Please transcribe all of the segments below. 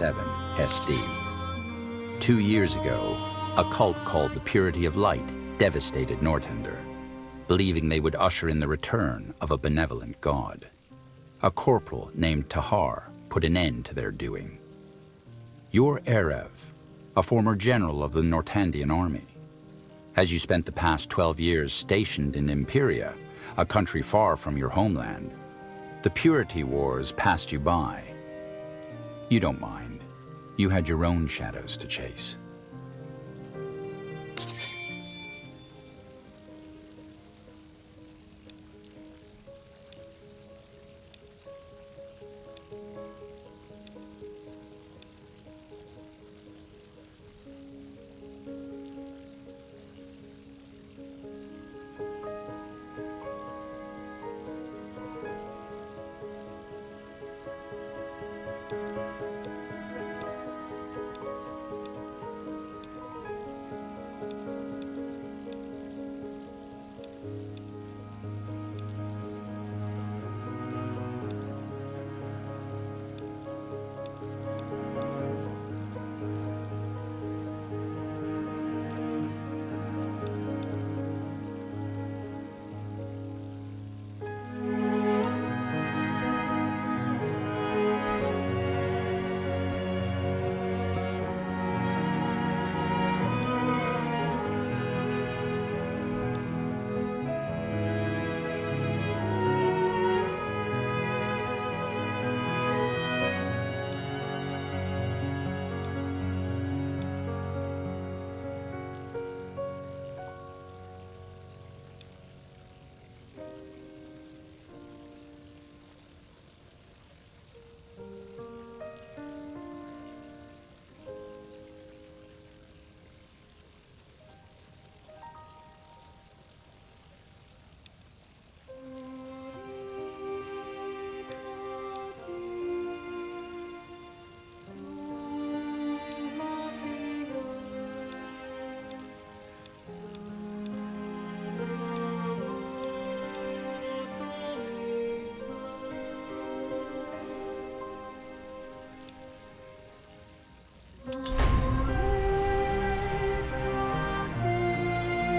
27 SD. 2 years ago, a cult called the Purity of Light devastated Nortender, believing they would usher in the return of a benevolent god. A corporal named Tahar put an end to their doing. You're Erev, a former general of the Nortandian army. As you spent the past 12 years stationed in Imperia, a country far from your homeland, the Purity Wars passed you by. You don't mind. You had your own shadows to chase.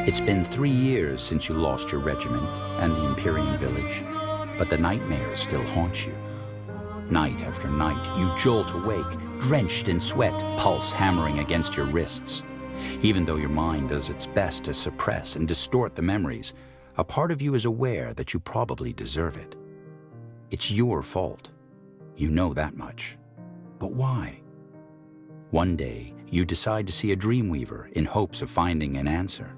It's been 3 years since you lost your regiment and the Empyrean village, but the nightmares still haunt you. Night after night, you jolt awake, drenched in sweat, pulse hammering against your wrists. Even though your mind does its best to suppress and distort the memories, a part of you is aware that you probably deserve it. It's your fault. You know that much. But why? One day, you decide to see a dreamweaver in hopes of finding an answer.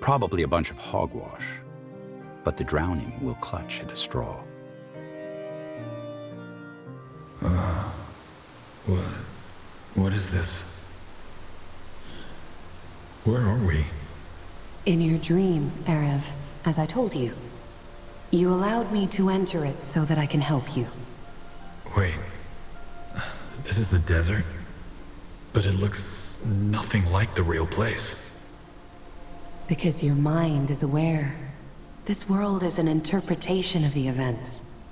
Probably a bunch of hogwash, but the drowning will clutch at a straw. What is this? Where are we? In your dream, Erev, as I told you. You allowed me to enter it so that I can help you. Wait, this is the desert? But it looks nothing like the real place. Because your mind is aware. This world is an interpretation of the events.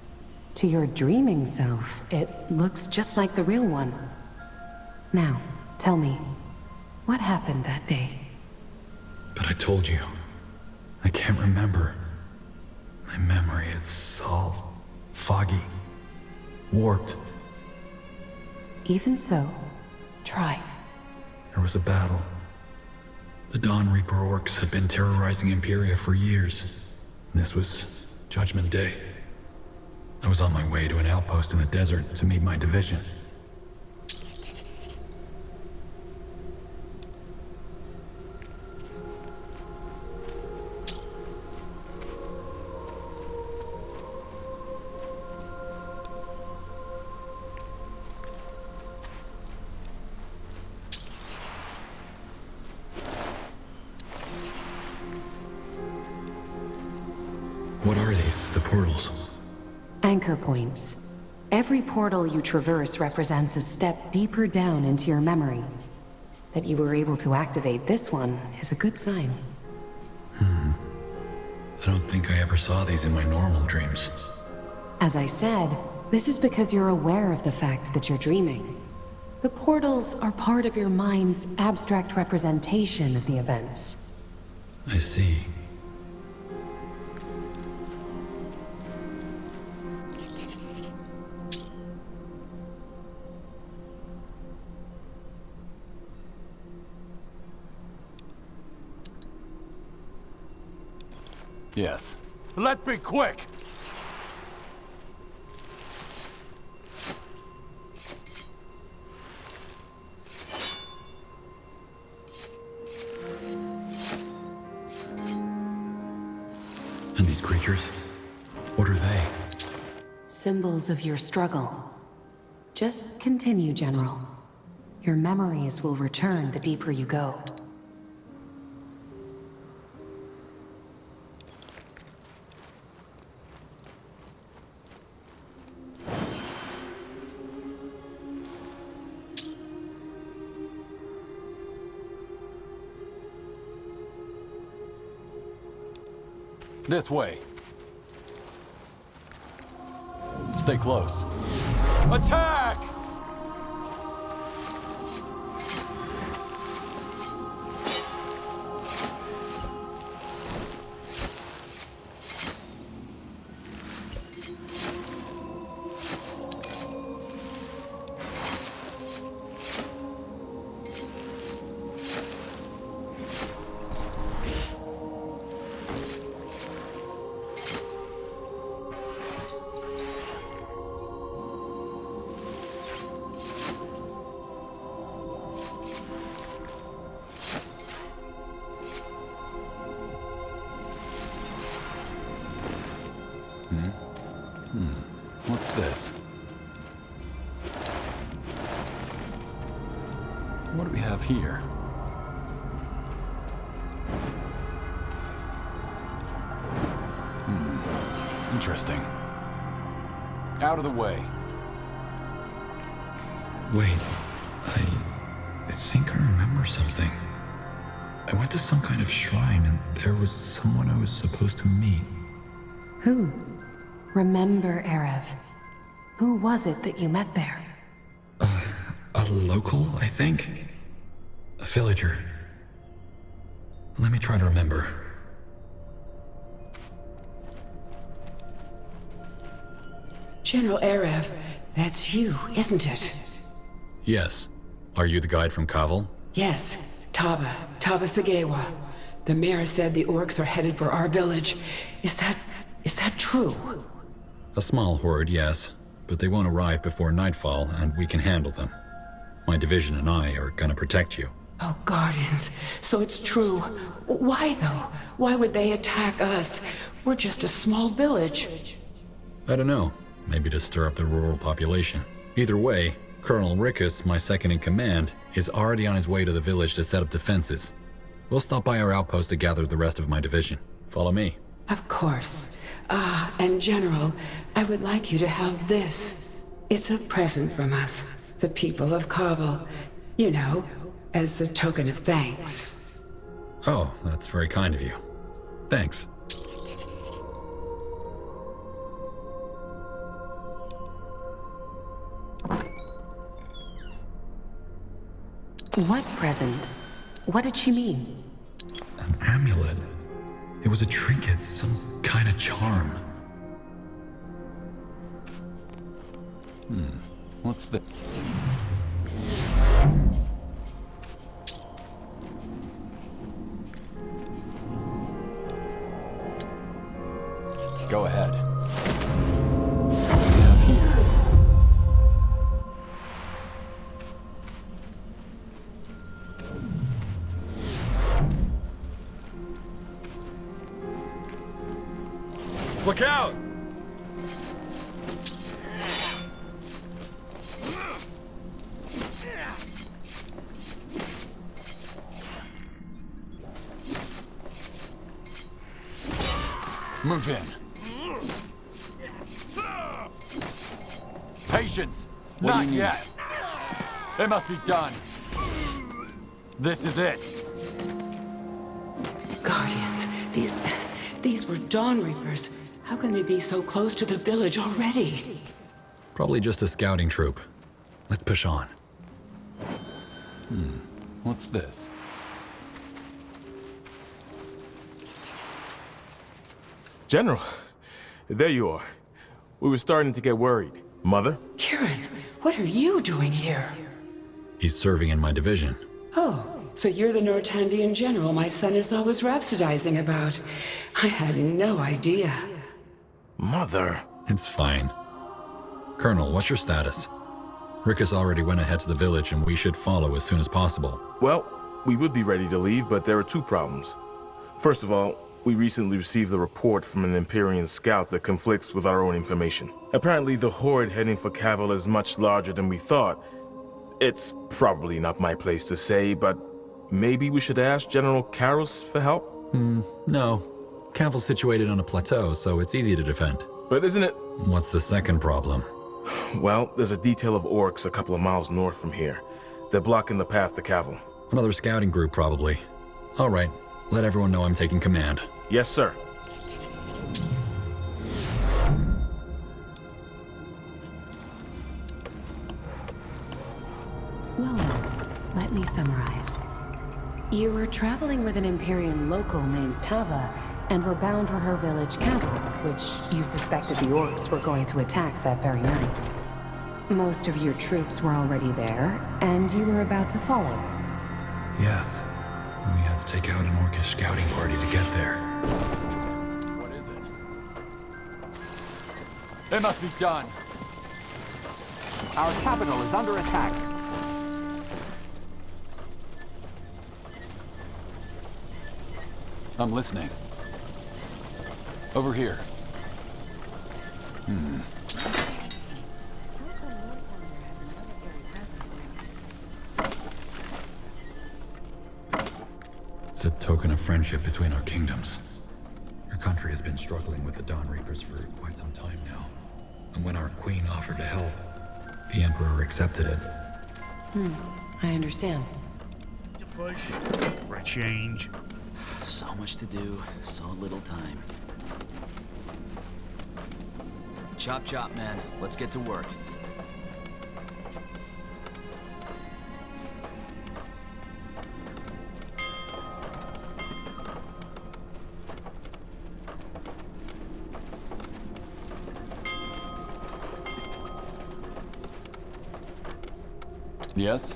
To your dreaming self, it looks just like the real one. Now, tell me, what happened that day? But I told you, I can't remember. My memory, it's all foggy, warped. Even so, try. There was a battle. The Dawn Reaper orcs had been terrorizing Imperia for years. This was Judgment Day. I was on my way to an outpost in the desert to meet my division. What are these, the portals? Anchor points. Every portal you traverse represents a step deeper down into your memory. That you were able to activate this one is a good sign. I don't think I ever saw these in my normal dreams. As I said, this is because you're aware of the fact that you're dreaming. The portals are part of your mind's abstract representation of the events. I see. Yes. Let's be quick! And these creatures? What are they? Symbols of your struggle. Just continue, General. Your memories will return the deeper you go. This way. Stay close. Attack! What's this? What do we have here? Interesting. Out of the way. Wait, I think I remember something. I went to some kind of shrine and there was someone I was supposed to meet. Who? Remember, Erev. Who was it that you met there? A local, I think? A villager. Let me try to remember. General Erev, that's you, isn't it? Yes. Are you the guide from Kaval? Yes, Taba Sagewa. The mayor said the orcs are headed for our village. Is that true? A small horde, yes. But they won't arrive before nightfall, and we can handle them. My division and I are gonna protect you. Oh, Guardians, so it's true. Why, though? Why would they attack us? We're just a small village. I don't know. Maybe to stir up the rural population. Either way, Colonel Rickus, my second-in-command, is already on his way to the village to set up defenses. We'll stop by our outpost to gather the rest of my division. Follow me. Of course. And General, I would like you to have this. It's a present from us, the people of Kaval. You know, as a token of thanks. Oh, that's very kind of you. Thanks. What present? What did she mean? An amulet. It was a trinket, some kind of charm. What's this? Go ahead. What do we have here? Look out! Move in. Patience! Not yet! It must be done. This is it. Guardians, these were Dawn Reapers. How can they be so close to the village already? Probably just a scouting troop. Let's push on. What's this? General, there you are. We were starting to get worried. Mother? Kieran, what are you doing here? He's serving in my division. Oh, so you're the Nortandian general my son is always rhapsodizing about. I had no idea. Mother? It's fine. Colonel, what's your status? Rickus already went ahead to the village and we should follow as soon as possible. Well, we would be ready to leave, but there are two problems. First of all, we recently received a report from an Empyrean scout that conflicts with our own information. Apparently, the horde heading for Cavil is much larger than we thought. It's probably not my place to say, but maybe we should ask General Karros for help? No. Cavil's situated on a plateau, so it's easy to defend. But isn't it? What's the second problem? Well, there's a detail of orcs a couple of miles north from here. They're blocking the path to Cavil. Another scouting group, probably. All right, let everyone know I'm taking command. Yes, sir. Well, let me summarize. You were traveling with an Empyrean local named Tava, and were bound for her village Cavil, which you suspected the orcs were going to attack that very night. Most of your troops were already there, and you were about to follow. Yes. We had to take out an orcish scouting party to get there. What is it? It must be done. Our capital is under attack. I'm listening. Over here. It's a token of friendship between our kingdoms. Your country has been struggling with the Dawn Reapers for quite some time now. And when our queen offered to help, the Emperor accepted it. I understand. To push for a change. So much to do, so little time. Chop chop, man. Let's get to work. Yes?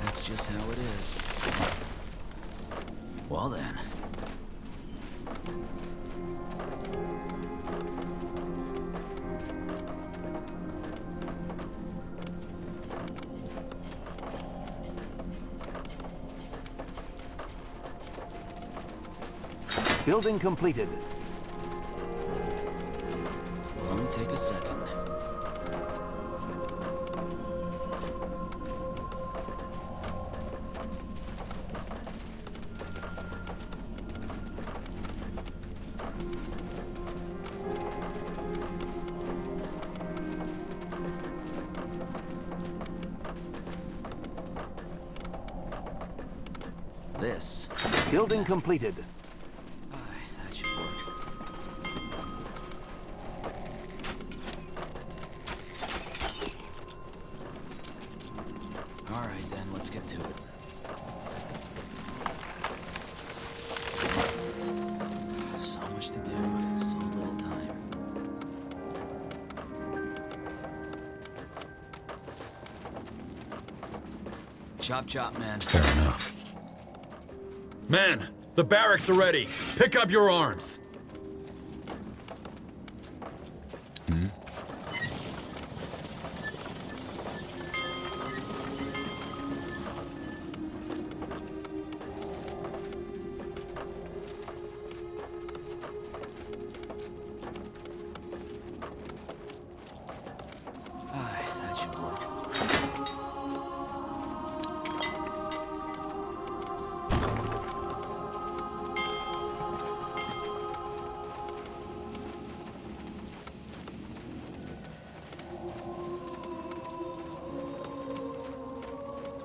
That's just how it is. Well then. Building completed. Will only take a second. This. Building completed. That should work. All right, then, let's get to it. So much to do, so little time. Chop chop, man. Fair enough. Men, the barracks are ready. Pick up your arms. That should work.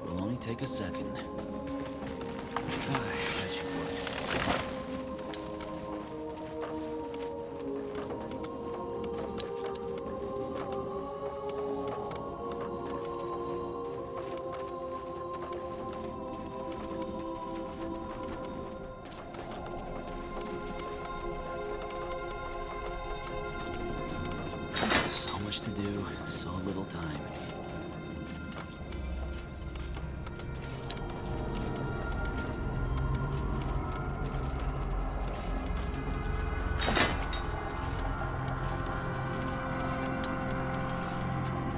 Will only take a second. That should work. to do, so little time.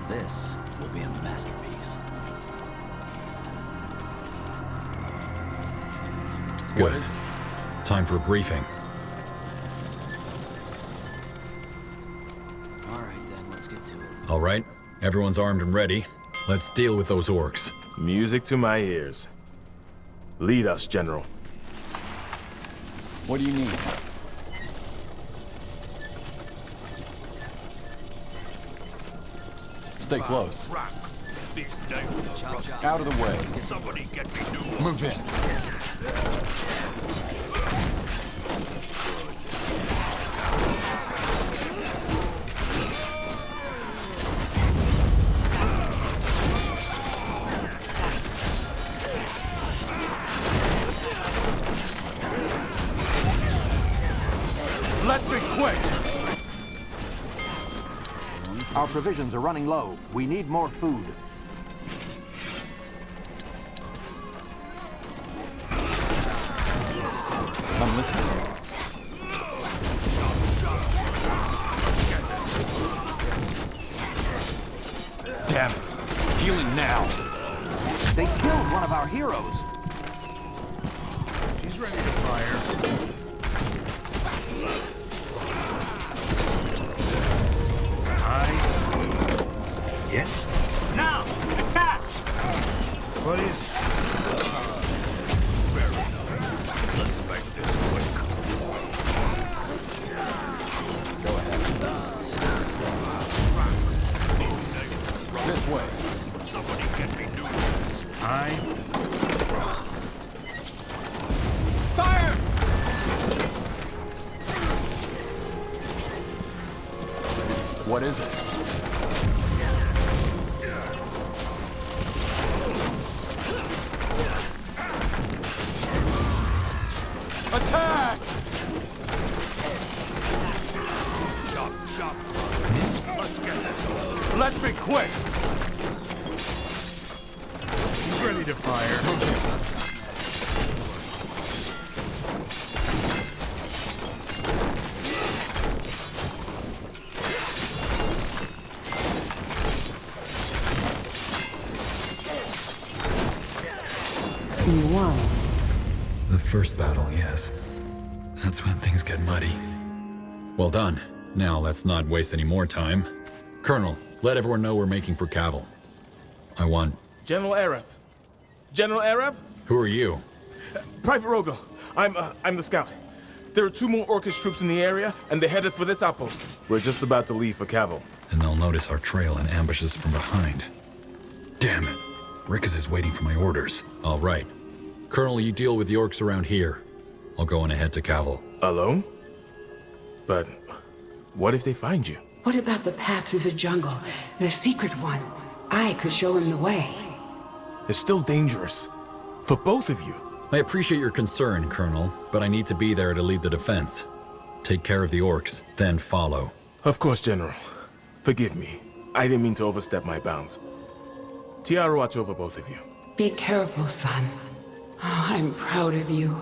This will be a masterpiece. Good. Time for a briefing. All right, then, let's get to it. All right, everyone's armed and ready. Let's deal with those orcs. Music to my ears. Lead us, General. What do you need? Stay close. Rock. These nails are rough. Out of the way. Somebody get me new Move in. Let's be quick. Our provisions are running low. We need more food. I'm listening. Damn it. Healing now. They killed one of our heroes. He's ready to fire. Yes? Now! Attack! What is it? Fair enough. Let's make this quick. Go ahead. This way. Somebody get me new ones. Fire! What is it? Attack! Chop, chop. Let's get this. Let's be quick! He's ready to fire. You won. The first battle, yes. That's when things get muddy. Well done. Now let's not waste any more time. Colonel, let everyone know we're making for Cavill. I want... General Arev. General Arev? Who are you? Private Rogel. I'm the scout. There are 2 more Orcish troops in the area, and they're headed for this outpost. We're just about to leave for Cavill. And they'll notice our trail and ambush us from behind. Damn it. Rickus is waiting for my orders. All right. Colonel, you deal with the orcs around here. I'll go on ahead to Cavill. Alone? But what if they find you? What about the path through the jungle? The secret one. I could show him the way. It's still dangerous. For both of you. I appreciate your concern, Colonel, but I need to be there to lead the defense. Take care of the orcs, then follow. Of course, General. Forgive me. I didn't mean to overstep my bounds. Tiara, watch over both of you. Be careful, son. Oh, I'm proud of you.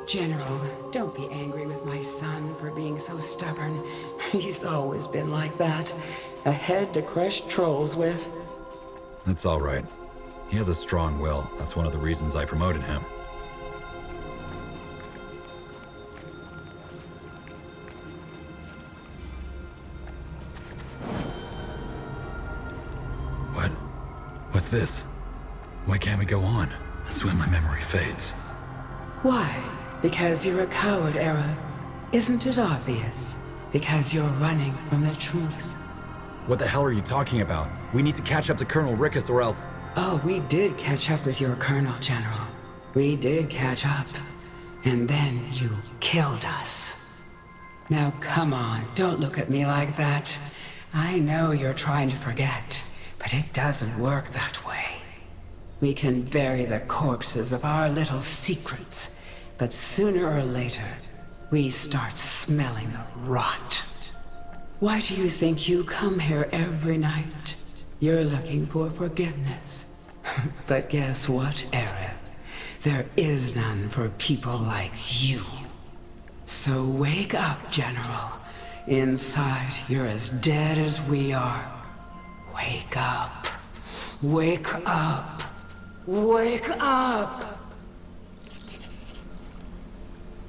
General, don't be angry with my son for being so stubborn. He's always been like that. A head to crush trolls with. That's all right. He has a strong will. That's one of the reasons I promoted him. What? What's this? Why can't we go on? That's when my memory fades. Why? Because you're a coward, Era. Isn't it obvious? Because you're running from the truth. What the hell are you talking about? We need to catch up to Colonel Rickus or else... Oh, we did catch up with your Colonel, General. We did catch up. And then you killed us. Now come on, don't look at me like that. I know you're trying to forget, but it doesn't work that way. We can bury the corpses of our little secrets, but sooner or later, we start smelling the rot. Why do you think you come here every night? You're looking for forgiveness. But guess what, Arab? There is none for people like you. So wake up, General. Inside, you're as dead as we are. Wake up. Wake up. Wake up!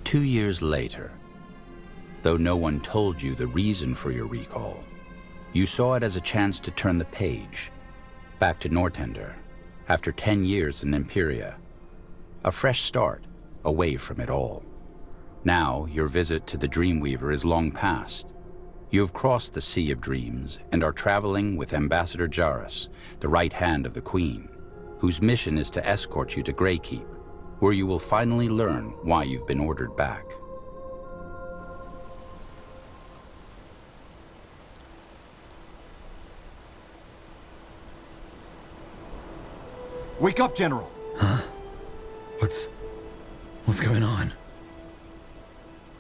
2 years later, though no one told you the reason for your recall, you saw it as a chance to turn the page, back to Nortender, after 10 years in Imperia. A fresh start, away from it all. Now, your visit to the Dreamweaver is long past. You have crossed the Sea of Dreams and are traveling with Ambassador Jarrus, the right hand of the Queen, whose mission is to escort you to Greykeep, where you will finally learn why you've been ordered back. Wake up, General! Huh? What's going on?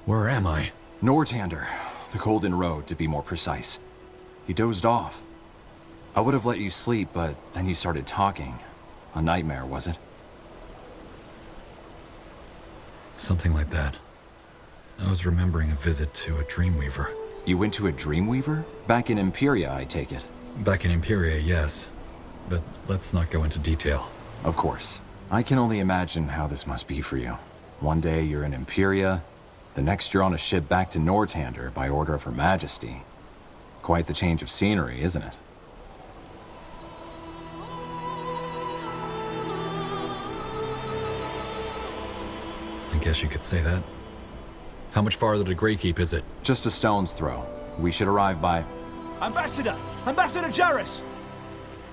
Where am I? Northander. The Golden Road, to be more precise. You dozed off. I would have let you sleep, but then you started talking. A nightmare, was it? Something like that. I was remembering a visit to a Dreamweaver. You went to a Dreamweaver? Back in Imperia, I take it. Back in Imperia, yes. But let's not go into detail. Of course. I can only imagine how this must be for you. One day you're in Imperia, the next you're on a ship back to Northander by order of Her Majesty. Quite the change of scenery, isn't it? I guess you could say that. How much farther to Greykeep is it? Just a stone's throw. We should arrive by... Ambassador! Ambassador Jarrus!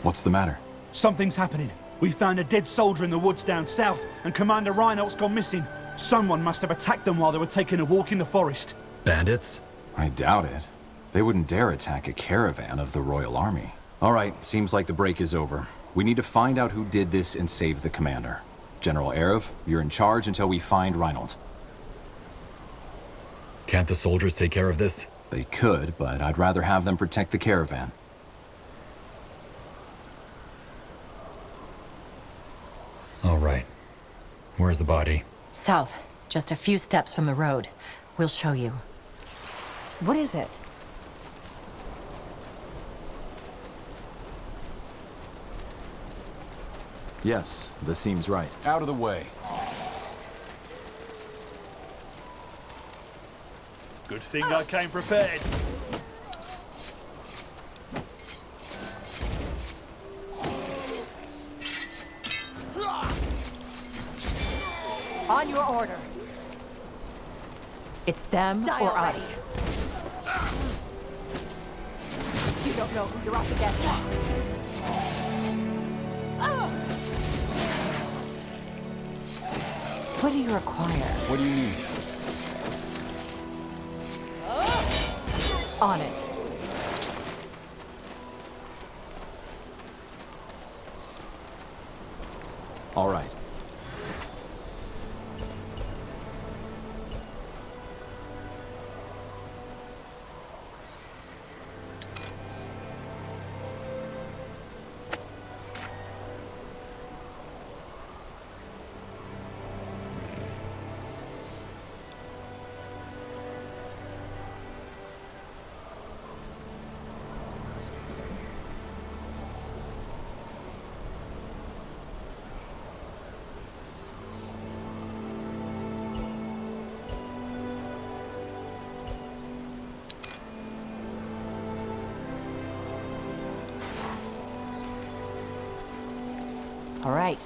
What's the matter? Something's happening. We found a dead soldier in the woods down south, and Commander Reinhold's gone missing. Someone must have attacked them while they were taking a walk in the forest. Bandits? I doubt it. They wouldn't dare attack a caravan of the Royal Army. All right, seems like the break is over. We need to find out who did this and save the commander. General Arav, you're in charge until we find Reinhold. Can't the soldiers take care of this? They could, but I'd rather have them protect the caravan. All right. Where's the body? South, just a few steps from the road. We'll show you. What is it? Yes, this seems right. Out of the way. Good thing I came prepared. On your order. It's them or us. You don't know who you're up against. What do you require? What do you need? On it. All right. All right.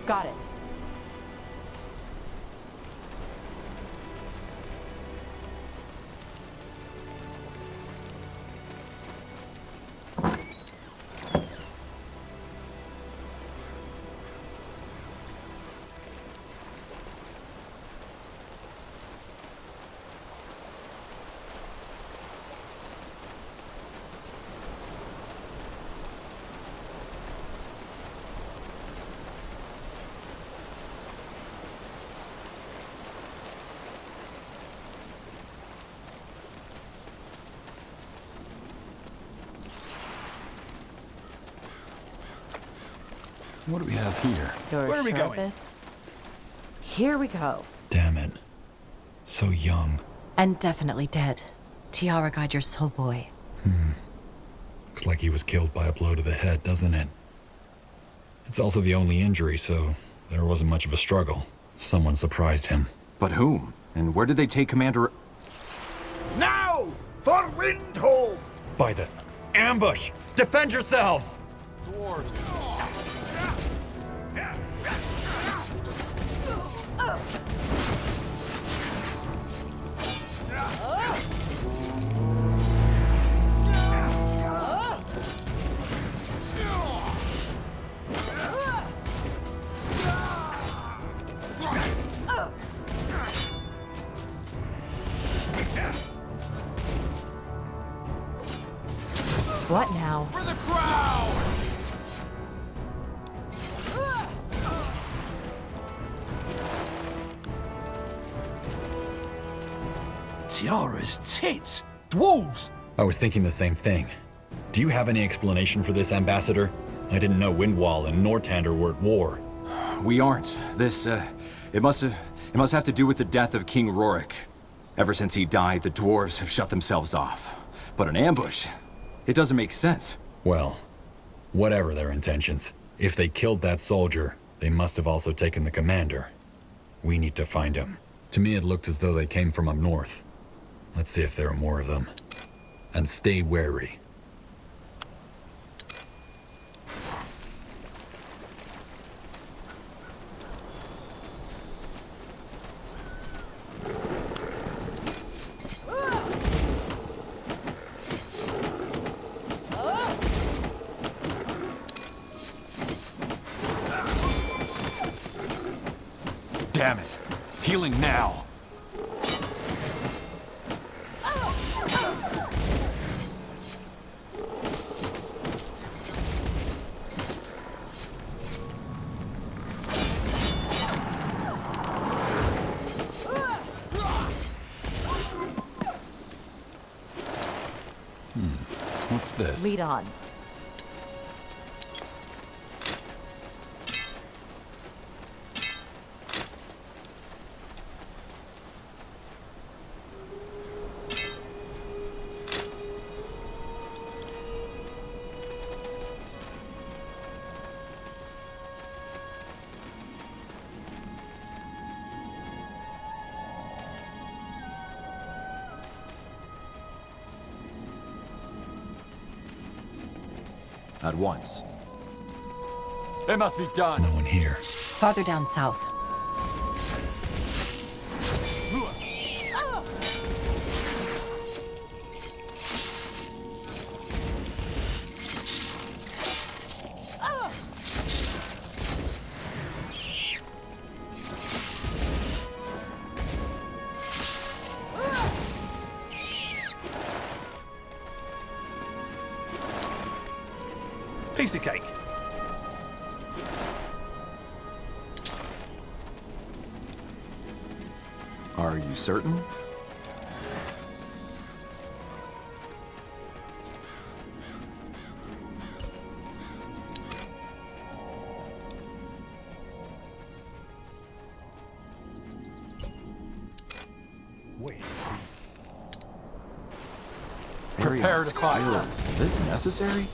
Got it. What do we have here? You're Where are we sure of going? this? Here we go. Damn it. So young. And definitely dead. Tiara guide your soul boy. Looks like he was killed by a blow to the head, doesn't it? It's also the only injury, so there wasn't much of a struggle. Someone surprised him. But whom? And where did they take Commander... Now! For Windholm! By the ambush! Defend yourselves! Dwarves. What now? For the crowd! Tiara's tits! Dwarves! I was thinking the same thing. Do you have any explanation for this, Ambassador? I didn't know Windwall and Nortander were at war. We aren't. This, it must have to do with the death of King Rorik. Ever since he died, the dwarves have shut themselves off. But an ambush? It doesn't make sense. Well, whatever their intentions, if they killed that soldier, they must have also taken the commander. We need to find him. To me, it looked as though they came from up north. Let's see if there are more of them. And stay wary. Damn it. Healing now. What's this? Lead on. At once. It must be done. No one here. Farther down south. Piece of cake. Are you certain? Wait. Prepare to fight. Is this necessary?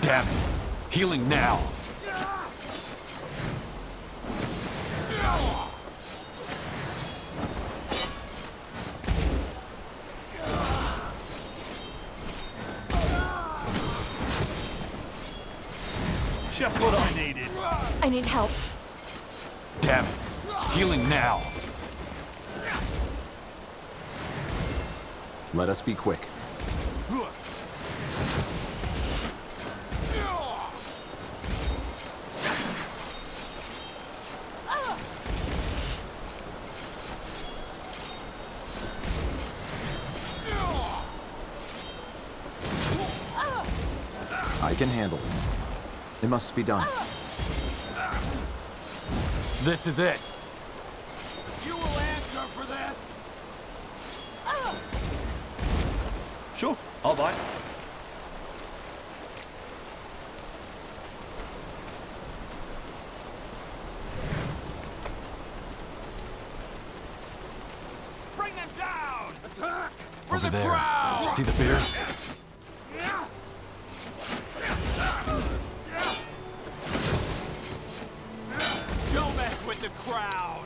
Damn it. Healing now. Just what I needed. I need help. Damn it. Healing now. Let us be quick. I can handle it. It must be done. This is it. You will answer for this? Sure, I'll buy. Bring them down! Attack! For Over the there. crowd! See the bears? Don't mess with the crowd!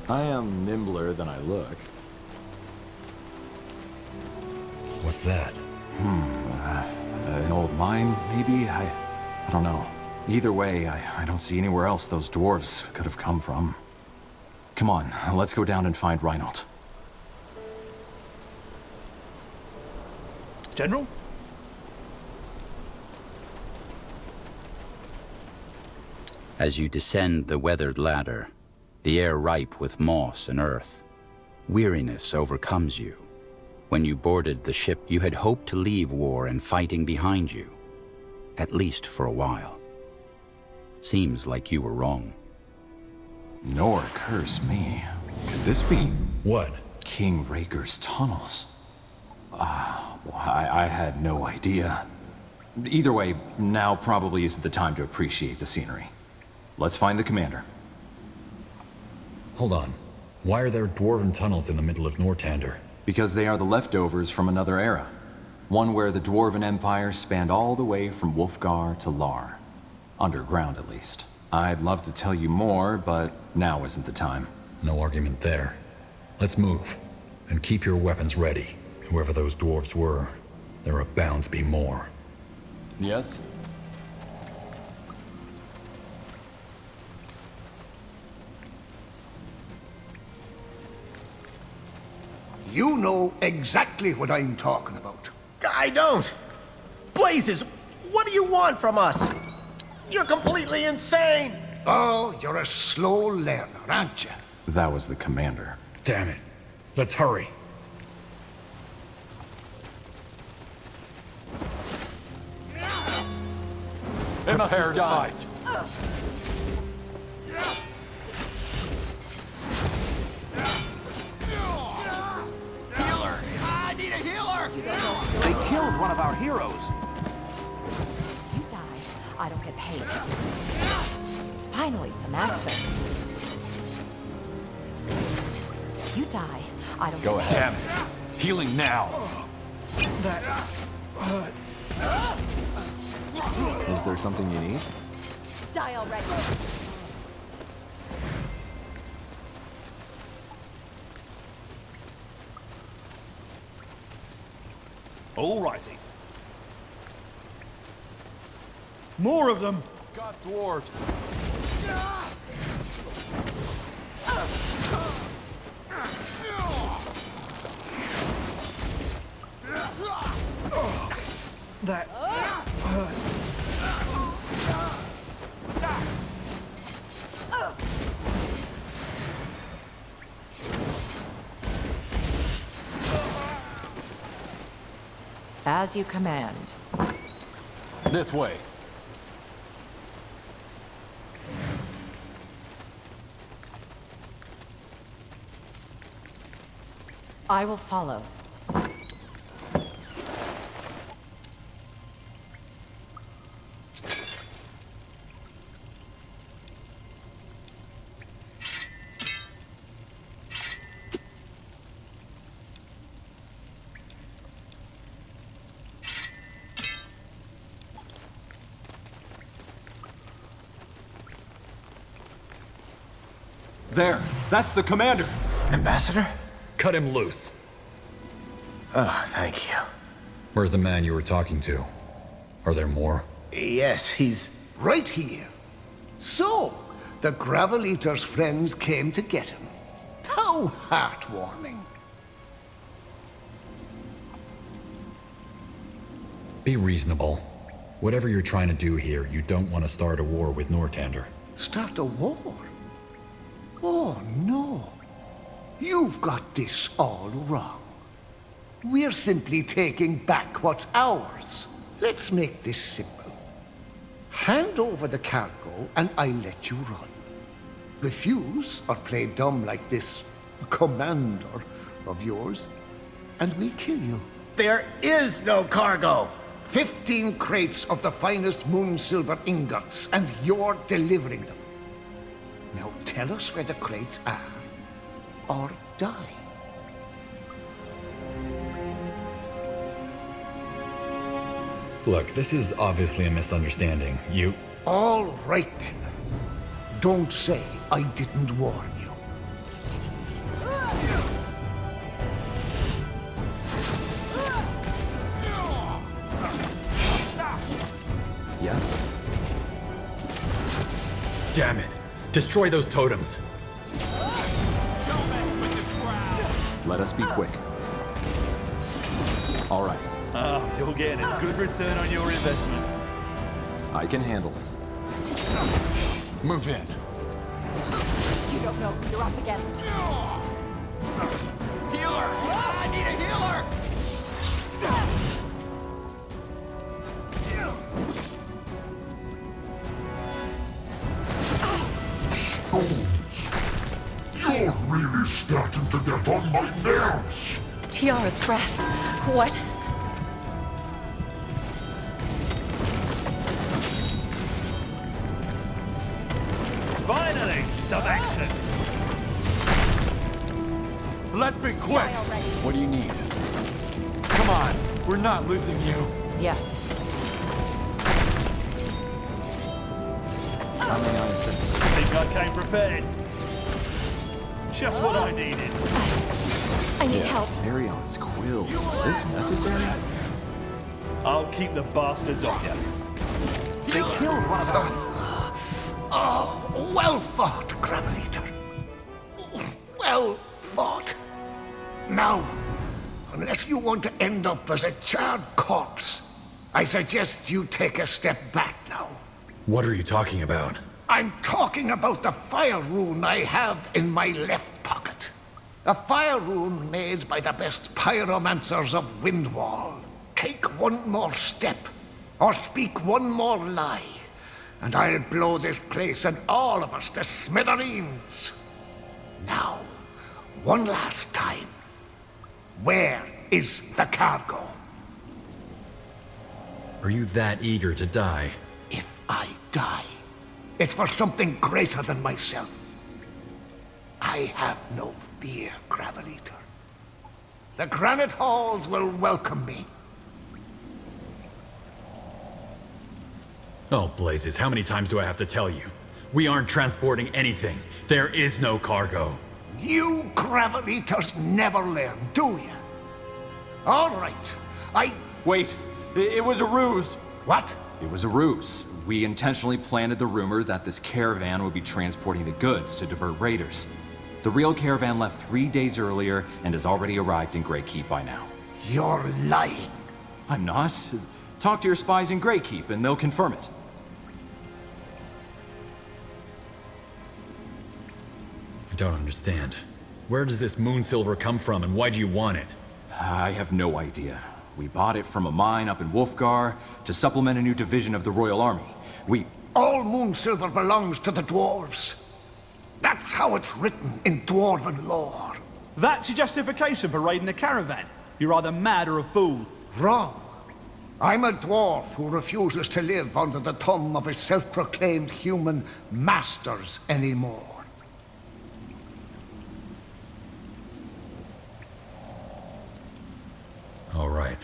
I am nimbler than I look. What's that? An old mine, maybe? I don't know. Either way, I don't see anywhere else those dwarves could have come from. Come on, let's go down and find Reinhold. General? As you descend the weathered ladder, the air ripe with moss and earth, weariness overcomes you. When you boarded the ship, you had hoped to leave war and fighting behind you, at least for a while. Seems like you were wrong. Nor curse me. Could this be What? King Raker's tunnels? I had no idea. Either way, now probably isn't the time to appreciate the scenery. Let's find the commander. Hold on. Why are there dwarven tunnels in the middle of Nortander? Because they are the leftovers from another era. One where the Dwarven Empire spanned all the way from Wolfgar to Lar. Underground, at least. I'd love to tell you more, but now isn't the time. No argument there. Let's move. And keep your weapons ready. Whoever those dwarves were, there are bound to be more. Yes? You know exactly what I'm talking about. I don't. Blazes, what do you want from us? You're completely insane. Oh, you're a slow learner, aren't you? That was the commander. Damn it. Let's hurry. Prepare to fight. Healer! I need a healer! They killed one of our heroes. You die, I don't get paid. Finally, some action. You die, I don't Go get ahead. paid. Damn it. Healing now. That hurts. Is there something you need? Die already. Alrighty. More of them! Got dwarves. That hurts. As you command. This way. I will follow. There! That's the commander! Ambassador? Cut him loose. Oh, thank you. Where's the man you were talking to? Are there more? Yes, he's... Right here. So, the Gravel Eater's friends came to get him. How heartwarming. Be reasonable. Whatever you're trying to do here, you don't want to start a war with Nortander. Start a war? Oh, no. You've got this all wrong. We're simply taking back what's ours. Let's make this simple. Hand over the cargo and I'll let you run. Refuse or play dumb like this commander of yours, and we'll kill you. There is no cargo! 15 crates of the finest moon silver ingots, and you're delivering them. Now tell us where the crates are, or die. Look, this is obviously a misunderstanding. All right then. Don't say I didn't warn you. Yes? Damn it! Destroy those totems! Let us be quick. All right. Oh, you're getting a good return on your investment. I can handle it. Move in. You don't know who you're up against. Healer! I need a healer! You're really starting to get on my nerves. Tiara's breath. What? Finally, some action. Let's be quick! What do you need? Come on, we're not losing you. Yes. How may I assist? Think I came prepared. Just what I needed. I need help. Marion's quills. Is this necessary? I'll keep the bastards off you. They killed one of them. Oh, well fought, Gravelator. Well fought. Now, unless you want to end up as a charred corpse, I suggest you take a step back now. What are you talking about? I'm talking about the fire rune I have in my left pocket. A fire rune made by the best pyromancers of Windwall. Take one more step, or speak one more lie, and I'll blow this place and all of us to smithereens. Now, one last time. Where is the cargo? Are you that eager to die? If I die, it's for something greater than myself. I have no fear, Gravelator. The granite halls will welcome me. Oh, blazes, how many times do I have to tell you? We aren't transporting anything. There is no cargo. You Gravelators never learn, do you? All right, Wait, it was a ruse. What? It was a ruse. We intentionally planted the rumor that this caravan would be transporting the goods to divert raiders. The real caravan left 3 days earlier and has already arrived in Grey Keep by now. You're lying. I'm not. Talk to your spies in Grey Keep and they'll confirm it. I don't understand. Where does this moon silver come from and why do you want it? I have no idea. We bought it from a mine up in Wolfgar to supplement a new division of the Royal Army. All moon silver belongs to the dwarves. That's how it's written in dwarven lore. That's your justification for raiding a caravan? You're either mad or a fool. Wrong. I'm a dwarf who refuses to live under the thumb of his self-proclaimed human masters anymore. All right,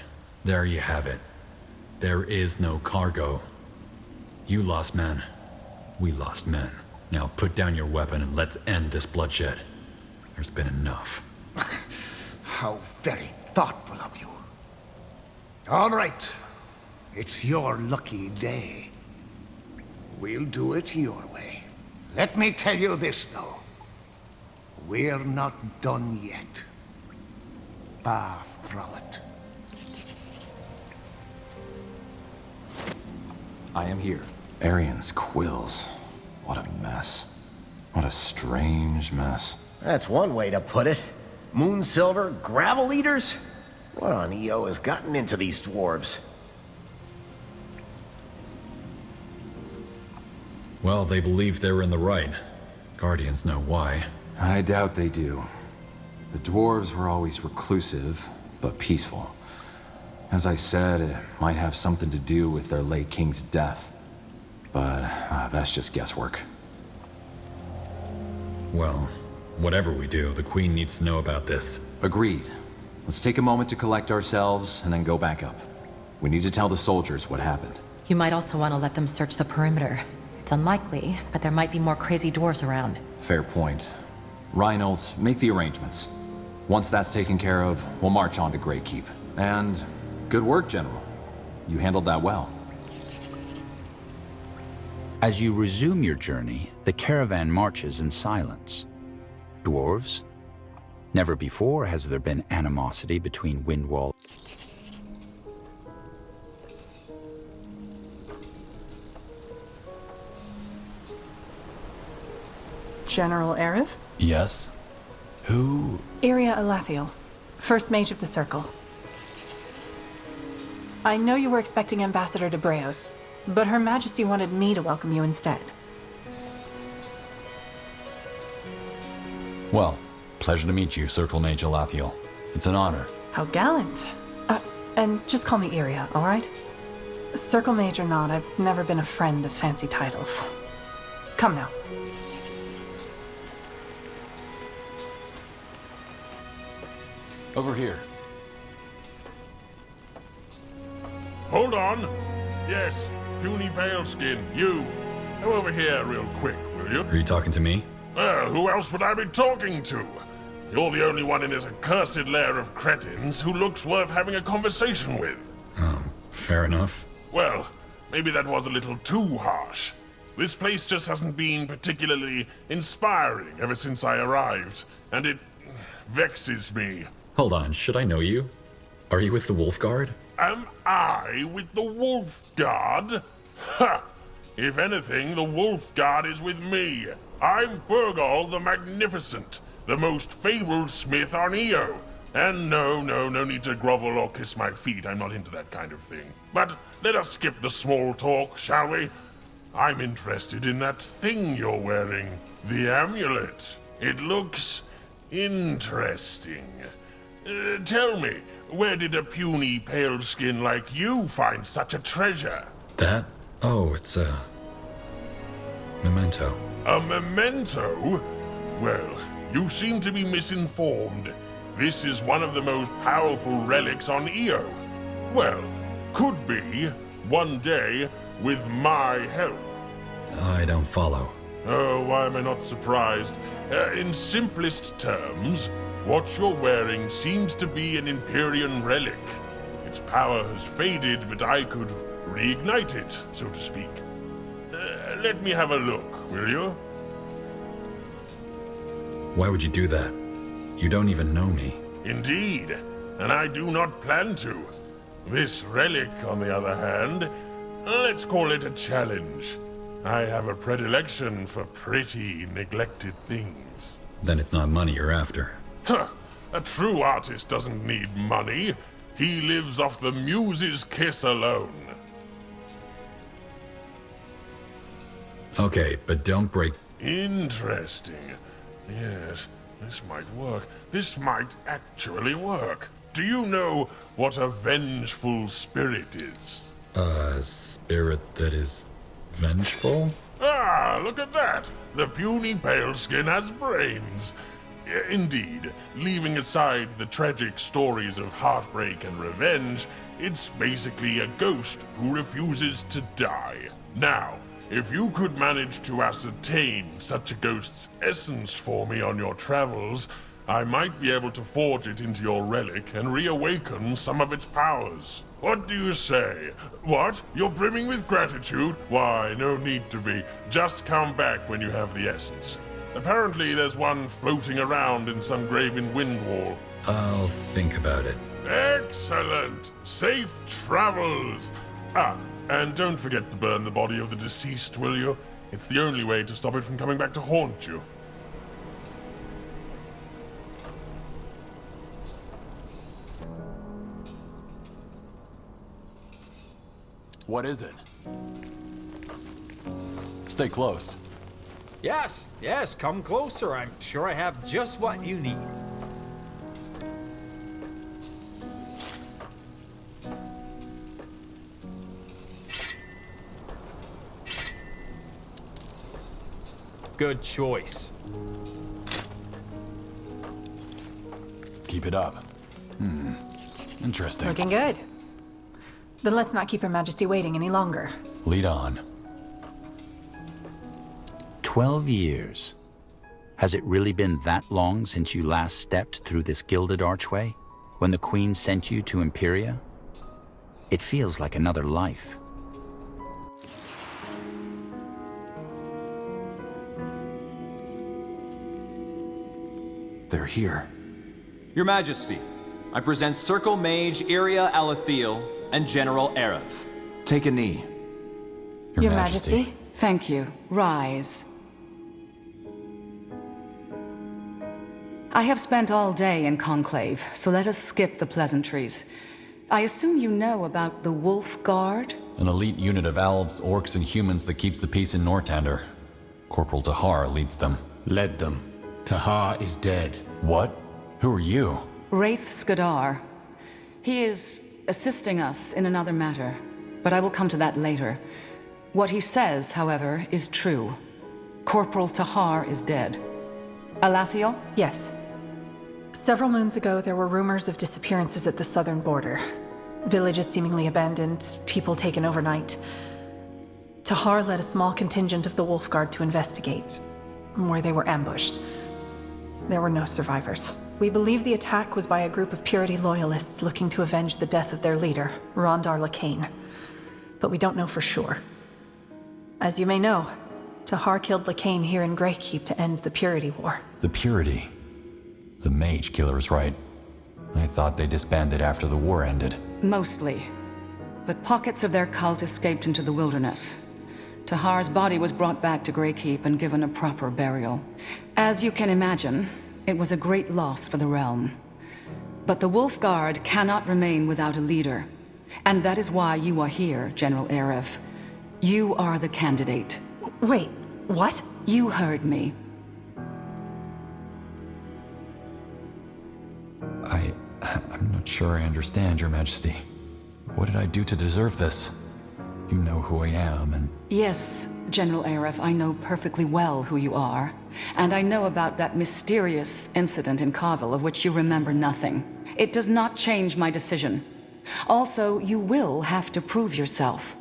there you have it. There is no cargo. You lost men. We lost men. Now put down your weapon and let's end this bloodshed. There's been enough. How very thoughtful of you. All right. It's your lucky day. We'll do it your way. Let me tell you this, though. We're not done yet. Far from it. I am here. Arian's quills. What a mess. What a strange mess. That's one way to put it. Moon Silver, gravel eaters? What on EO has gotten into these dwarves? Well, they believed they were in the right. Guardians know why. I doubt they do. The dwarves were always reclusive, but peaceful. As I said, it might have something to do with their late king's death. But that's just guesswork. Well, whatever we do, the Queen needs to know about this. Agreed. Let's take a moment to collect ourselves and then go back up. We need to tell the soldiers what happened. You might also want to let them search the perimeter. It's unlikely, but there might be more crazy dwarves around. Fair point. Reynolds, make the arrangements. Once that's taken care of, we'll march on to Great Keep. And good work, General. You handled that well. As you resume your journey, the caravan marches in silence. Dwarves? Never before has there been animosity between Windwall. General Arif? Yes? Who? Iria Alathiel, First Mage of the Circle. I know you were expecting Ambassador de Breos, but Her Majesty wanted me to welcome you instead. Well, pleasure to meet you, Circle Mage Alathiel. It's an honor. How gallant. And just call me Iria, all right? Circle Mage or not, I've never been a friend of fancy titles. Come now. Over here. Hold on. Yes, puny paleskin, you. Come over here real quick, will you? Are you talking to me? Well, who else would I be talking to? You're the only one in this accursed lair of cretins who looks worth having a conversation with. Oh, fair enough. Well, maybe that was a little too harsh. This place just hasn't been particularly inspiring ever since I arrived, and it vexes me. Hold on, should I know you? Are you with the Wolf Guard? Am I with the Wolf Guard? Ha! If anything, the Wolf Guard is with me. I'm Burgal the Magnificent, the most fabled smith on Io. And no need to grovel or kiss my feet. I'm not into that kind of thing. But let us skip the small talk, shall we? I'm interested in that thing you're wearing. The amulet. It looks interesting. Tell me, where did a puny pale skin like you find such a treasure? That? Oh, it's a memento. A memento? Well, you seem to be misinformed. This is one of the most powerful relics on Io. Well, could be, one day, with my help. I don't follow. Oh, why am I not surprised? In simplest terms, what you're wearing seems to be an Empyrean relic. Its power has faded, but I could reignite it, so to speak. Let me have a look, will you? Why would you do that? You don't even know me. Indeed, and I do not plan to. This relic, on the other hand, let's call it a challenge. I have a predilection for pretty, neglected things. Then it's not money you're after. Huh. A true artist doesn't need money. He lives off the muse's kiss alone. Okay, but don't break... Interesting. Yes, this might work. This might actually work. Do you know what a vengeful spirit is? A spirit that is vengeful? Ah, look at that! The puny paleskin has brains. Indeed, leaving aside the tragic stories of heartbreak and revenge, it's basically a ghost who refuses to die. Now, if you could manage to ascertain such a ghost's essence for me on your travels, I might be able to forge it into your relic and reawaken some of its powers. What do you say? What? You're brimming with gratitude? Why, no need to be. Just come back when you have the essence. Apparently there's one floating around in some grave in Windwall. I'll think about it. Excellent! Safe travels! Ah, and don't forget to burn the body of the deceased, will you? It's the only way to stop it from coming back to haunt you. What is it? Stay close. Yes, yes, come closer. I'm sure I have just what you need. Good choice. Keep it up. Interesting. Looking good. Then let's not keep Her Majesty waiting any longer. Lead on. 12 years. Has it really been that long since you last stepped through this gilded archway, when the Queen sent you to Imperia? It feels like another life. They're here. Your Majesty, I present Circle Mage Iria Alathiel and General Arev. Take a knee. Your Majesty. Thank you. Rise. I have spent all day in Conclave, so let us skip the pleasantries. I assume you know about the Wolf Guard? An elite unit of elves, orcs, and humans that keeps the peace in Nortander. Corporal Tahar leads them. Led them. Tahar is dead. What? Who are you? Wraith Skadar. He is assisting us in another matter, but I will come to that later. What he says, however, is true. Corporal Tahar is dead. Alathiel? Yes. Several moons ago, there were rumors of disappearances at the southern border. Villages seemingly abandoned, people taken overnight. Tahar led a small contingent of the Wolf Guard to investigate, where they were ambushed. There were no survivors. We believe the attack was by a group of Purity loyalists looking to avenge the death of their leader, Rondar Lacane. But we don't know for sure. As you may know, Tahar killed Lacane here in Greykeep to end the Purity War. The Purity? The mage killers, right? I thought they disbanded after the war ended. Mostly. But pockets of their cult escaped into the wilderness. Tahar's body was brought back to Greykeep and given a proper burial. As you can imagine, it was a great loss for the realm. But the Wolf Guard cannot remain without a leader. And that is why you are here, General Arev. You are the candidate. Wait, what? You heard me. I'm not sure I understand, Your Majesty. What did I do to deserve this? You know who I am, and... Yes, General Arev, I know perfectly well who you are. And I know about that mysterious incident in Carvel of which you remember nothing. It does not change my decision. Also, you will have to prove yourself.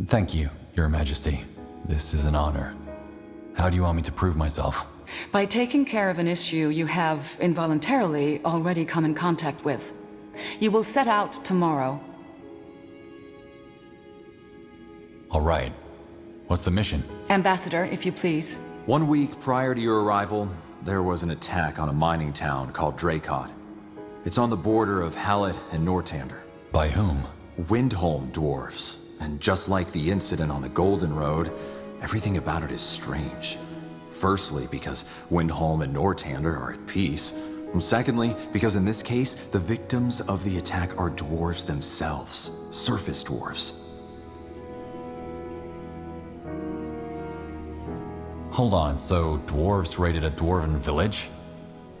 Thank you, Your Majesty. This is an honor. How do you want me to prove myself? By taking care of an issue you have, involuntarily, already come in contact with. You will set out tomorrow. All right. What's the mission? Ambassador, if you please. 1 week prior to your arrival, there was an attack on a mining town called Dracot. It's on the border of Hallet and Nortander. By whom? Windholm dwarves. And just like the incident on the Golden Road, everything about it is strange. Firstly, because Windholm and Nortander are at peace. And secondly, because in this case, the victims of the attack are dwarves themselves. Surface dwarves. Hold on, so dwarves raided a dwarven village?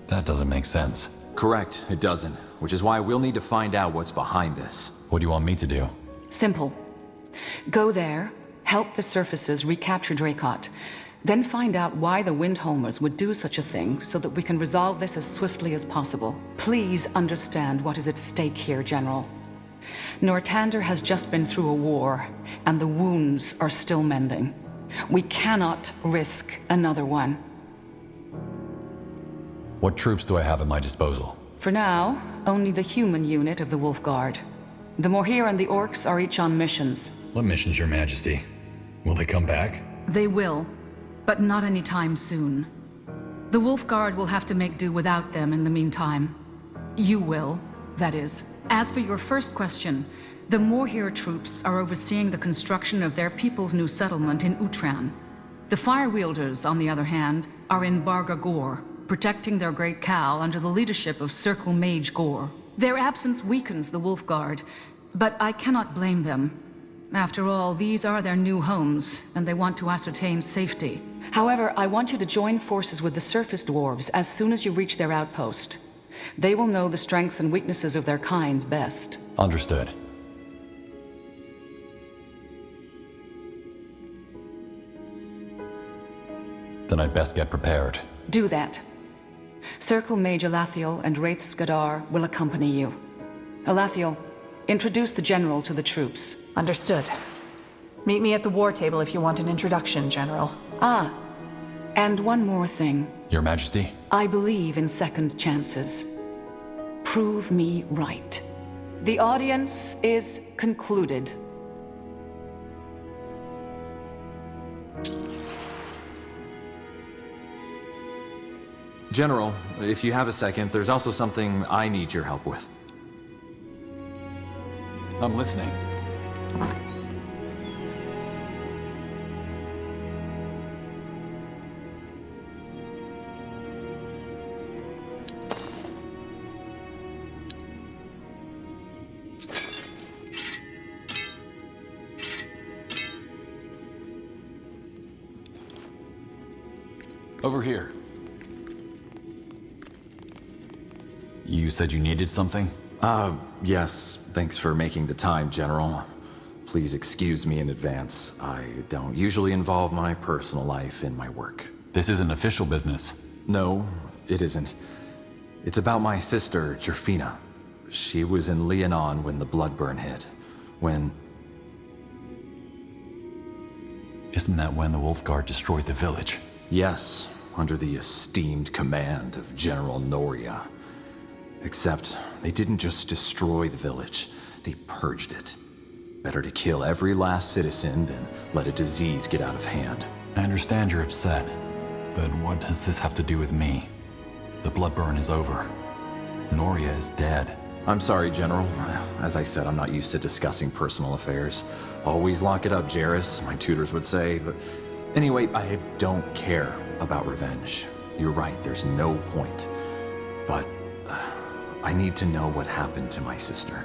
That doesn't make sense. Correct, it doesn't. Which is why we'll need to find out what's behind this. What do you want me to do? Simple. Go there, help the surfaces recapture Dracot, then find out why the Windholmers would do such a thing so that we can resolve this as swiftly as possible. Please understand what is at stake here, General. Nortander has just been through a war, and the wounds are still mending. We cannot risk another one. What troops do I have at my disposal? For now, only the human unit of the Wolf Guard. The Morhir and the Orcs are each on missions. What missions, Your Majesty? Will they come back? They will, but not anytime soon. The Wolf Guard will have to make do without them in the meantime. You will, that is. As for your first question, the Morhir troops are overseeing the construction of their people's new settlement in Utran. The Firewielders, on the other hand, are in Barga Gor, protecting their great cow under the leadership of Circle Mage Gor. Their absence weakens the Wolf Guard, but I cannot blame them. After all, these are their new homes, and they want to ascertain safety. However, I want you to join forces with the surface dwarves as soon as you reach their outpost. They will know the strengths and weaknesses of their kind best. Understood. Then I'd best get prepared. Do that. Circle Mage Elathiel and Wraith Skadar will accompany you. Elathiel, introduce the General to the troops. Understood. Meet me at the war table if you want an introduction, General. Ah, and one more thing. Your Majesty? I believe in second chances. Prove me right. The audience is concluded. General, if you have a second, there's also something I need your help with. I'm listening. Over here. You said you needed something? Yes. Thanks for making the time, General. Please excuse me in advance. I don't usually involve my personal life in my work. This isn't official business. No, it isn't. It's about my sister, Jerfina. She was in Leonon when the Bloodburn hit. Isn't that when the Wolfguard destroyed the village? Yes, under the esteemed command of General Noria. Except, they didn't just destroy the village, they purged it. Better to kill every last citizen than let a disease get out of hand. I understand you're upset, but what does this have to do with me? The Bloodburn is over. Noria is dead. I'm sorry, General. As I said, I'm not used to discussing personal affairs. Always lock it up, Jarrus, my tutors would say, but... Anyway, I don't care about revenge. You're right, there's no point. But... I need to know what happened to my sister.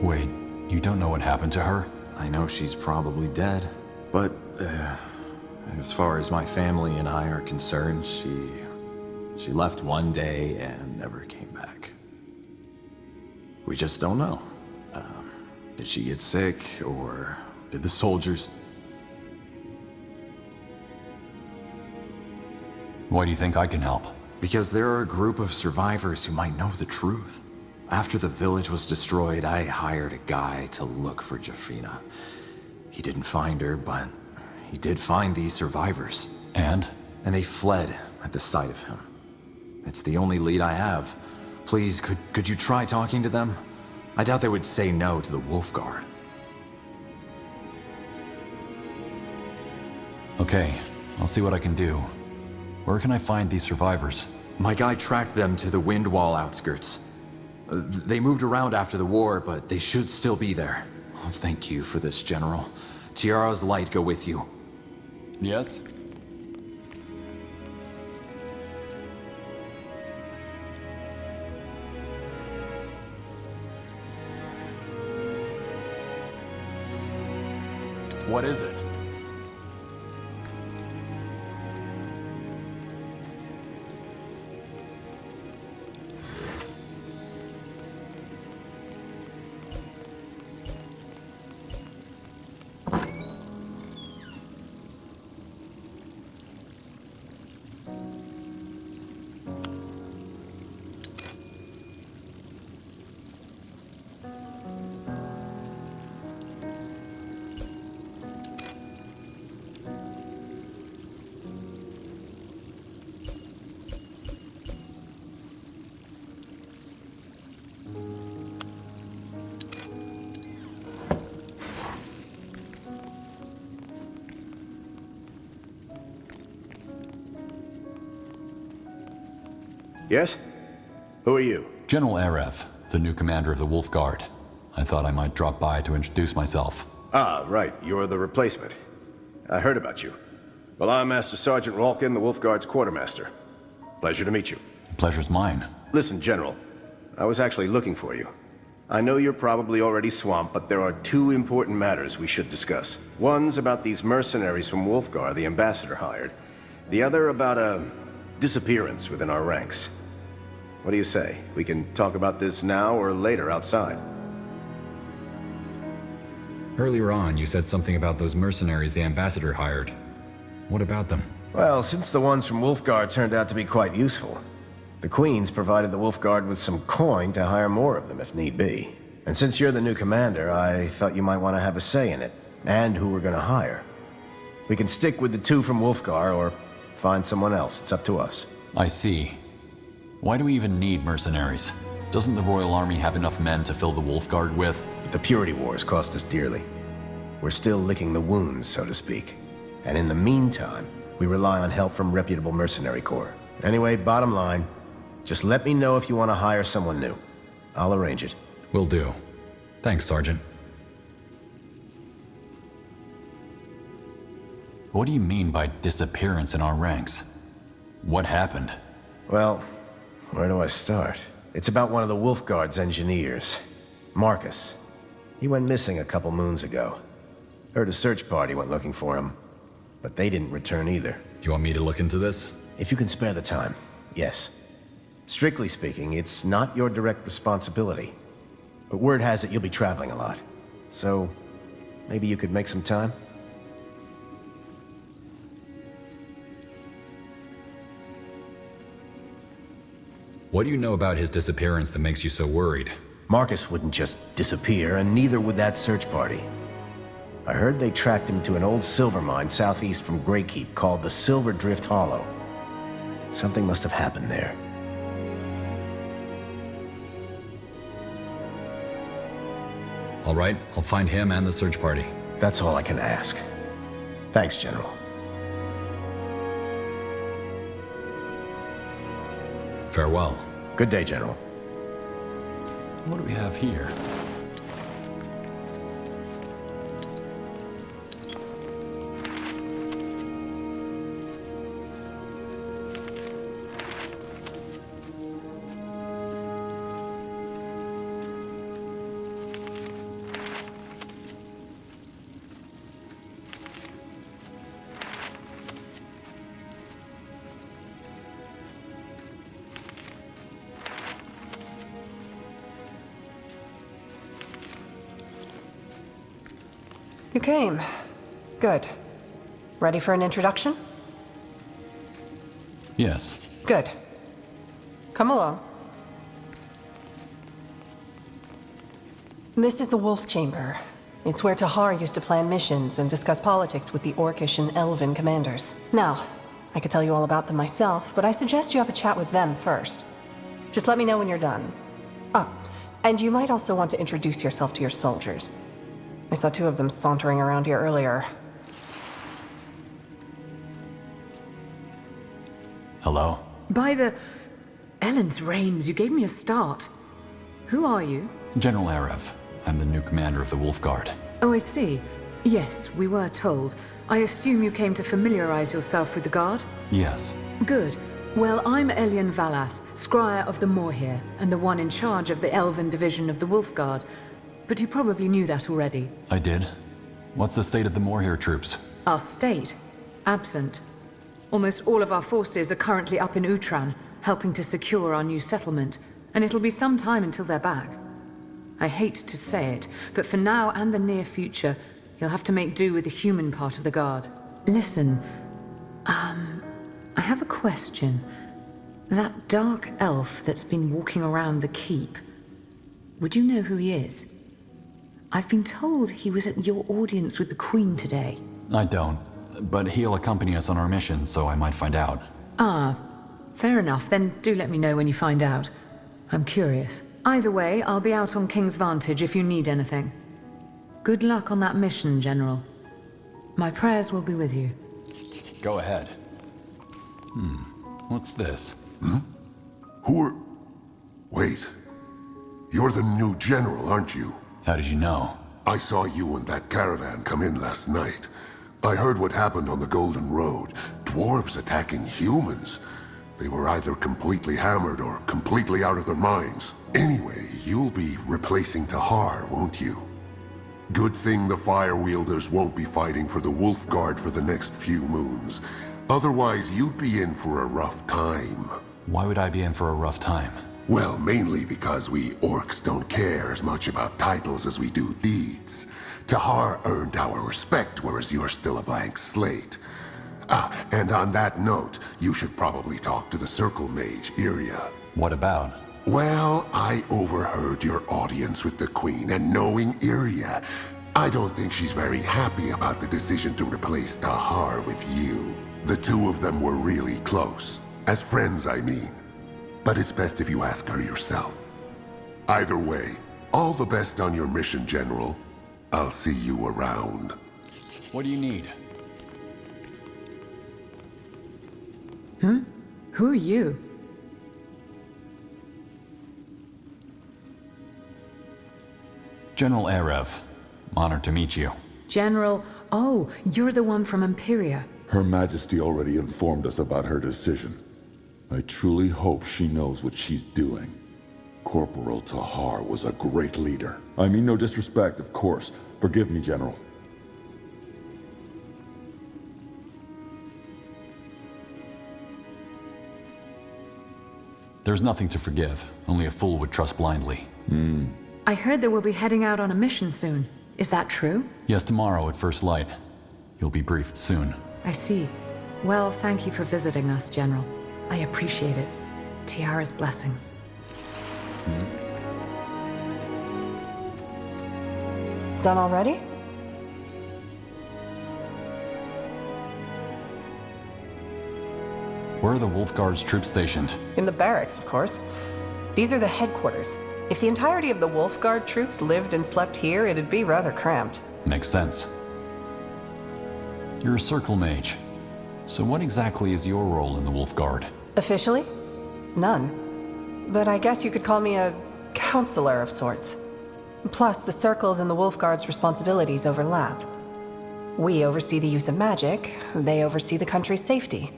Wait, you don't know what happened to her? I know she's probably dead, but as far as my family and I are concerned, she left one day and never came back. We just don't know. Did she get sick, or did the soldiers... Why do you think I can help? Because there are a group of survivors who might know the truth. After the village was destroyed, I hired a guy to look for Jerfina. He didn't find her, but he did find these survivors. And? And they fled at the sight of him. It's the only lead I have. Please, could you try talking to them? I doubt they would say no to the Wolfguard. Okay, I'll see what I can do. Where can I find these survivors? My guy tracked them to the Windwall outskirts. They moved around after the war, but they should still be there. Oh, thank you for this, General. Tiara's light go with you. Yes? What is it? Yes? Who are you? General Arev, the new commander of the Wolf Guard. I thought I might drop by to introduce myself. Ah, right. You're the replacement. I heard about you. Well, I'm Master Sergeant Ralkin, the Wolf Guard's quartermaster. Pleasure to meet you. Pleasure's mine. Listen, General, I was actually looking for you. I know you're probably already swamped, but there are two important matters we should discuss. One's about these mercenaries from Wolfgar the Ambassador hired. The other about a disappearance within our ranks. What do you say? We can talk about this now or later outside. Earlier on, you said something about those mercenaries the Ambassador hired. What about them? Well, since the ones from Wolfguard turned out to be quite useful, the Queen's provided the Wolfguard with some coin to hire more of them if need be. And since you're the new commander, I thought you might want to have a say in it, and who we're going to hire. We can stick with the two from Wolfgar or find someone else. It's up to us. I see. Why do we even need mercenaries? Doesn't the Royal Army have enough men to fill the Wolfguard with? But the Purity Wars cost us dearly. We're still licking the wounds, so to speak. And in the meantime, we rely on help from reputable mercenary corps. Anyway, bottom line, just let me know if you want to hire someone new. I'll arrange it. Will do. Thanks, Sergeant. What do you mean by disappearance in our ranks? What happened? Well, where do I start? It's about one of the Wolfguard's engineers, Marcus. He went missing a couple moons ago. Heard a search party went looking for him, but they didn't return either. You want me to look into this? If you can spare the time, yes. Strictly speaking, it's not your direct responsibility. But word has it you'll be traveling a lot. So, maybe you could make some time? What do you know about his disappearance that makes you so worried? Marcus wouldn't just disappear, and neither would that search party. I heard they tracked him to an old silver mine southeast from Greykeep called the Silver Drift Hollow. Something must have happened there. All right, I'll find him and the search party. That's all I can ask. Thanks, General. Farewell. Good day, General. What do we have here? You came. Good. Ready for an introduction? Yes. Good. Come along. This is the Wolf Chamber. It's where Tahar used to plan missions and discuss politics with the Orcish and Elven commanders. Now, I could tell you all about them myself, but I suggest you have a chat with them first. Just let me know when you're done. Oh, and you might also want to introduce yourself to your soldiers. I saw two of them sauntering around here earlier. Hello? By the... Ellen's reins, you gave me a start. Who are you? General Erev. I'm the new commander of the Wolfguard. Oh, I see. Yes, we were told. I assume you came to familiarize yourself with the Guard? Yes. Good. Well, I'm Elian Valath, Scryer of the Moorhere, and the one in charge of the Elven division of the Wolfguard. But you probably knew that already. I did. What's the state of the Moorhere troops? Our state? Absent. Almost all of our forces are currently up in Utran, helping to secure our new settlement, and it'll be some time until they're back. I hate to say it, but for now and the near future, you'll have to make do with the human part of the Guard. Listen, I have a question. That dark elf that's been walking around the keep, would you know who he is? I've been told he was at your audience with the Queen today. I don't, but he'll accompany us on our mission, so I might find out. Ah, fair enough. Then do let me know when you find out. I'm curious. Either way, I'll be out on King's Vantage if you need anything. Good luck on that mission, General. My prayers will be with you. Go ahead. What's this? Who are... Wait. You're the new general, aren't you? How did you know? I saw you and that caravan come in last night. I heard what happened on the Golden Road. Dwarves attacking humans. They were either completely hammered or completely out of their minds. Anyway, you'll be replacing Tahar, won't you? Good thing the Fire Wielders won't be fighting for the Wolf Guard for the next few moons. Otherwise, you'd be in for a rough time. Why would I be in for a rough time? Well, mainly because we orcs don't care as much about titles as we do deeds. Tahar earned our respect, whereas you're still a blank slate. And on that note, you should probably talk to the Circle Mage, Iria. What about? Well, I overheard your audience with the Queen, and knowing Iria, I don't think she's very happy about the decision to replace Tahar with you. The two of them were really close. As friends, I mean. But it's best if you ask her yourself. Either way, all the best on your mission, General. I'll see you around. What do you need? Who are you? General Erev. Honored to meet you. General... Oh, you're the one from Imperia. Her Majesty already informed us about her decision. I truly hope she knows what she's doing. Corporal Tahar was a great leader. I mean no disrespect, of course. Forgive me, General. There's nothing to forgive. Only a fool would trust blindly. I heard that we'll be heading out on a mission soon. Is that true? Yes, tomorrow at first light. You'll be briefed soon. I see. Well, thank you for visiting us, General. I appreciate it. Tiara's blessings. Done already? Where are the Wolf Guard's troops stationed? In the barracks, of course. These are the headquarters. If the entirety of the Wolf Guard troops lived and slept here, it'd be rather cramped. Makes sense. You're a Circle Mage. So what exactly is your role in the Wolf Guard? Officially? None. But I guess you could call me a counselor of sorts. Plus, the Circle's and the Wolf Guard's responsibilities overlap. We oversee the use of magic, they oversee the country's safety.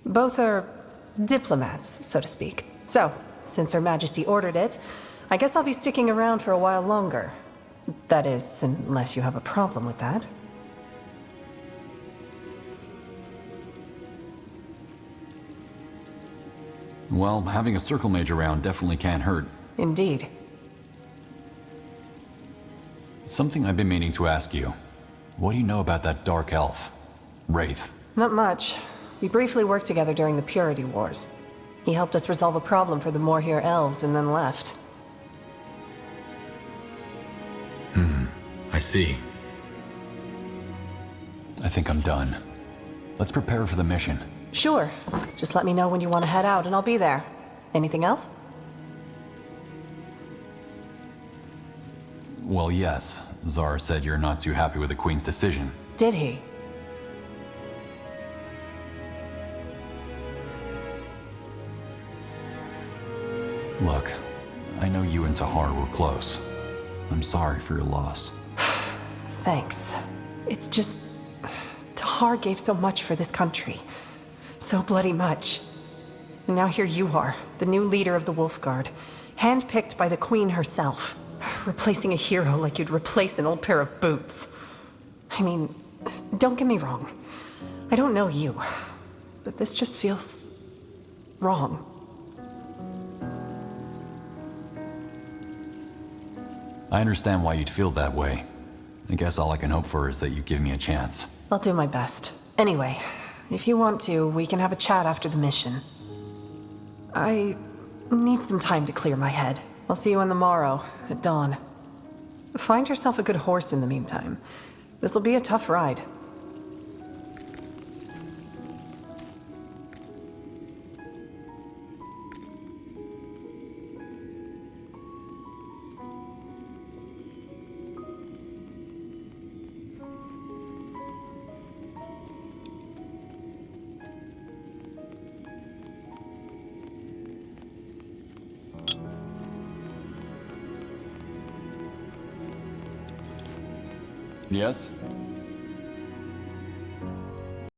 Both are diplomats, so to speak. So, since Her Majesty ordered it, I guess I'll be sticking around for a while longer. That is, unless you have a problem with that. Well, having a Circle Mage around definitely can't hurt. Indeed. Something I've been meaning to ask you. What do you know about that Dark Elf? Wraith? Not much. We briefly worked together during the Purity Wars. He helped us resolve a problem for the Morhir elves and then left. I see. I think I'm done. Let's prepare for the mission. Sure. Just let me know when you want to head out and I'll be there. Anything else? Well, yes. Zara said you're not too happy with the Queen's decision. Did he? Look, I know you and Tahar were close. I'm sorry for your loss. Thanks. It's just... Tahar gave so much for this country. So bloody much. And now here you are, the new leader of the Wolf Guard, handpicked by the Queen herself. Replacing a hero like you'd replace an old pair of boots. I mean, don't get me wrong. I don't know you, but this just feels... wrong. I understand why you'd feel that way. I guess all I can hope for is that you give me a chance. I'll do my best. Anyway, if you want to, we can have a chat after the mission. I need some time to clear my head. I'll see you on the morrow, at dawn. Find yourself a good horse in the meantime. This'll be a tough ride. Yes?